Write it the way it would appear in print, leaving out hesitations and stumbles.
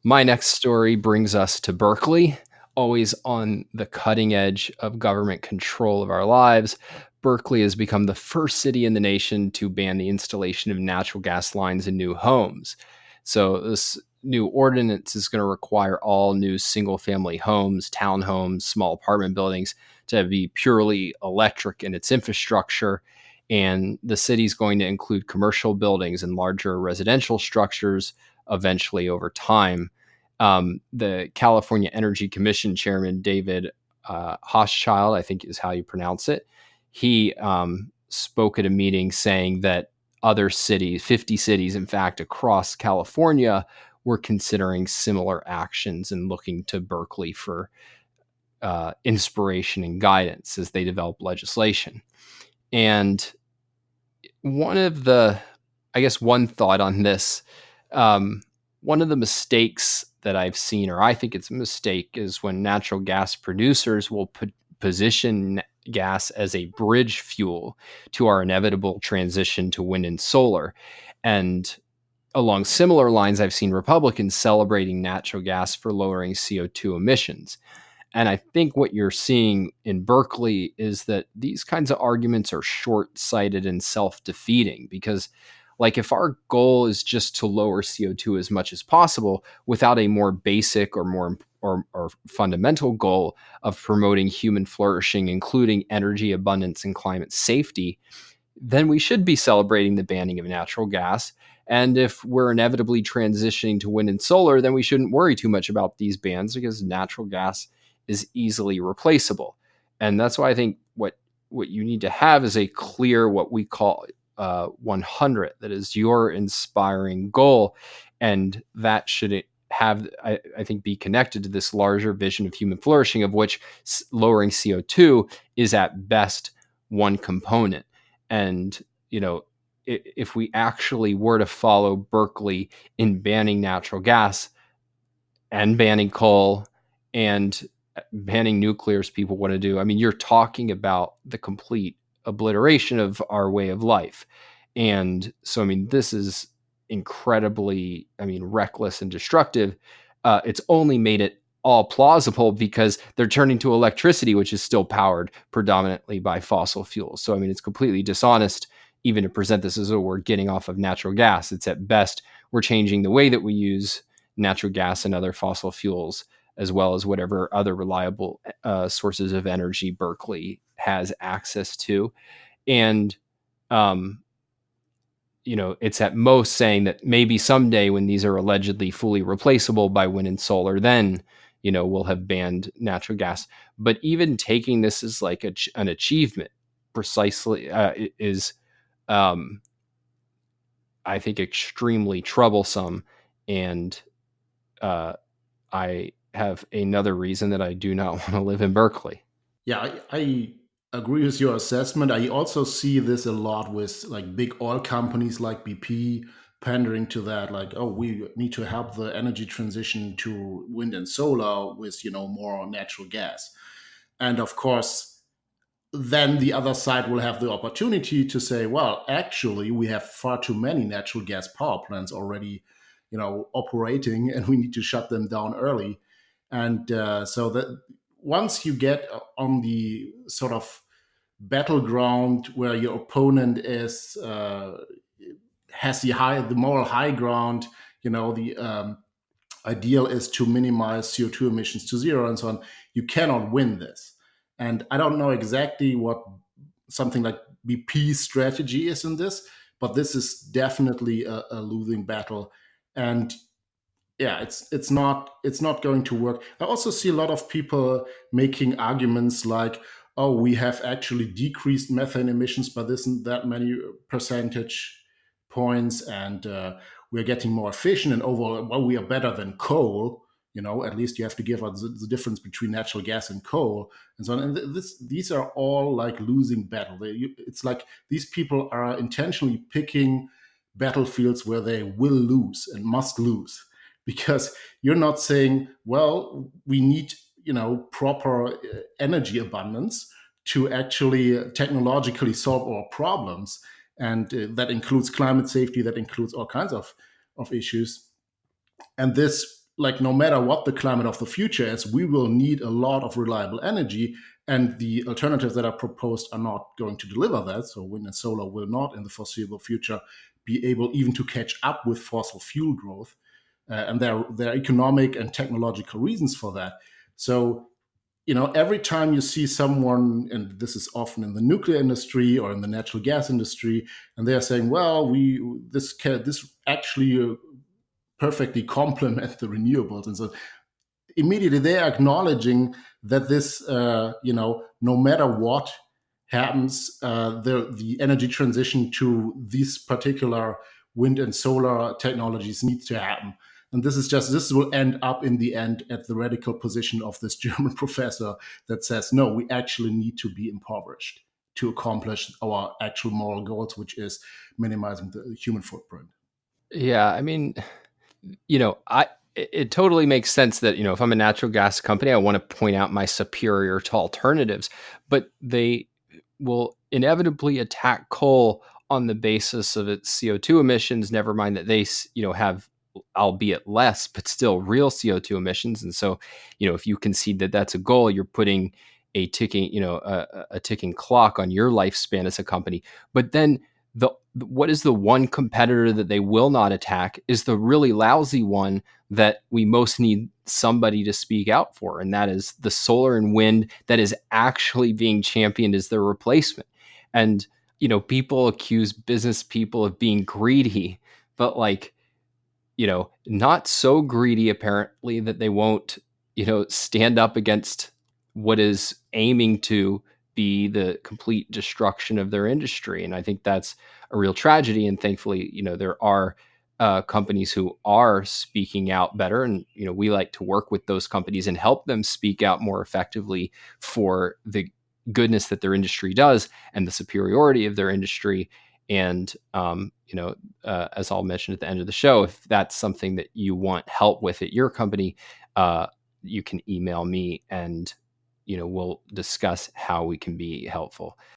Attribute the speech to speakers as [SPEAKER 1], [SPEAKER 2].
[SPEAKER 1] My next story brings us to Berkeley, always on the cutting edge of government control of our lives. Berkeley has become the first city in the nation to ban the installation of natural gas lines in new homes. So, this new ordinance is going to require all new single family homes, townhomes, small apartment buildings to be purely electric in its infrastructure. And the city's going to include commercial buildings and larger residential structures eventually over time. The California Energy Commission chairman, David Hochschild, I think is how you pronounce it, he spoke at a meeting saying that other cities, 50 cities, in fact, across California, were considering similar actions and looking to Berkeley for inspiration and guidance as they develop legislation. And one of the, I guess, one thought on this, um, one of the mistakes that I've seen, or I think it's a mistake, is when natural gas producers will position gas as a bridge fuel to our inevitable transition to wind and solar. And along similar lines, I've seen Republicans celebrating natural gas for lowering CO2 emissions. And I think what you're seeing in Berkeley is that these kinds of arguments are short sighted and self defeating because, like, if our goal is just to lower CO2 as much as possible without a more basic or more or fundamental goal of promoting human flourishing, including energy abundance and climate safety, then we should be celebrating the banning of natural gas. And if we're inevitably transitioning to wind and solar, then we shouldn't worry too much about these bans because natural gas is easily replaceable. And that's why I think what you need to have is a clear, what we call 100, that is your inspiring goal. And that should have, I think, be connected to this larger vision of human flourishing, of which lowering CO2 is at best one component. And, you know, if we actually were to follow Berkeley in banning natural gas and banning coal and banning nuclear, as people want to do, I mean, you're talking about the complete obliteration of our way of life. And so, I mean, this is incredibly, I mean, reckless and destructive. It's only made it all plausible because they're turning to electricity, which is still powered predominantly by fossil fuels. So, I mean, it's completely dishonest even to present this as though we're getting off of natural gas. It's at best, we're changing the way that we use natural gas and other fossil fuels, as well as whatever other reliable sources of energy Berkeley has access to. And, um, it's at most saying that maybe someday when these are allegedly fully replaceable by wind and solar, then, we'll have banned natural gas. But even taking this as like an achievement precisely is, um, I think, extremely troublesome. And I have another reason that I do not want to live in Berkeley.
[SPEAKER 2] Yeah, I agree with your assessment. I also see this a lot with like big oil companies like BP pandering to that, like, oh, we need to help the energy transition to wind and solar with, more natural gas. And of course, then the other side will have the opportunity to say, well, actually, we have far too many natural gas power plants already, operating, and we need to shut them down early. And so that once you get on the sort of battleground where your opponent is has the moral high ground, the ideal is to minimize CO2 emissions to zero and so on. You cannot win this. And I don't know exactly what something like BP's strategy is in this, but this is definitely a losing battle. And yeah, it's not going to work. I also see a lot of people making arguments like, oh, we have actually decreased methane emissions by this and that many percentage points, and we're getting more efficient, and overall, well, we are better than coal. At least you have to give us the difference between natural gas and coal and so on. And these are all like losing battle. It's like these people are intentionally picking battlefields where they will lose and must lose, because you're not saying, well, we need proper energy abundance to actually technologically solve our problems, and that includes climate safety, that includes all kinds of issues. And this like no matter what the climate of the future is, we will need a lot of reliable energy, and the alternatives that are proposed are not going to deliver that. So wind and solar will not in the foreseeable future be able even to catch up with fossil fuel growth. And there are economic and technological reasons for that. So every time you see someone, and this is often in the nuclear industry or in the natural gas industry, and they are saying, well, this actually perfectly complement the renewables. And so immediately they are acknowledging that this, no matter what happens, the energy transition to these particular wind and solar technologies needs to happen. And this will end up in the end at the radical position of this German professor that says, no, we actually need to be impoverished to accomplish our actual moral goals, which is minimizing the human footprint.
[SPEAKER 1] Yeah, I mean, it totally makes sense that, if I'm a natural gas company, I want to point out my superior to alternatives, but they will inevitably attack coal on the basis of its CO2 emissions, never mind that they, have, albeit less, but still real CO2 emissions. And so, if you concede that that's a goal, you're putting a ticking, a ticking clock on your lifespan as a company. But then what is the one competitor that they will not attack is the really lousy one that we most need somebody to speak out for, and that is the solar and wind that is actually being championed as their replacement. And people accuse business people of being greedy, but like, not so greedy apparently that they won't, stand up against what is aiming to be the complete destruction of their industry. And I think that's a real tragedy. And thankfully, there are companies who are speaking out better. And, we like to work with those companies and help them speak out more effectively for the goodness that their industry does and the superiority of their industry. And, as I'll mention at the end of the show, if that's something that you want help with at your company, uh, you can email me and, we'll discuss how we can be helpful.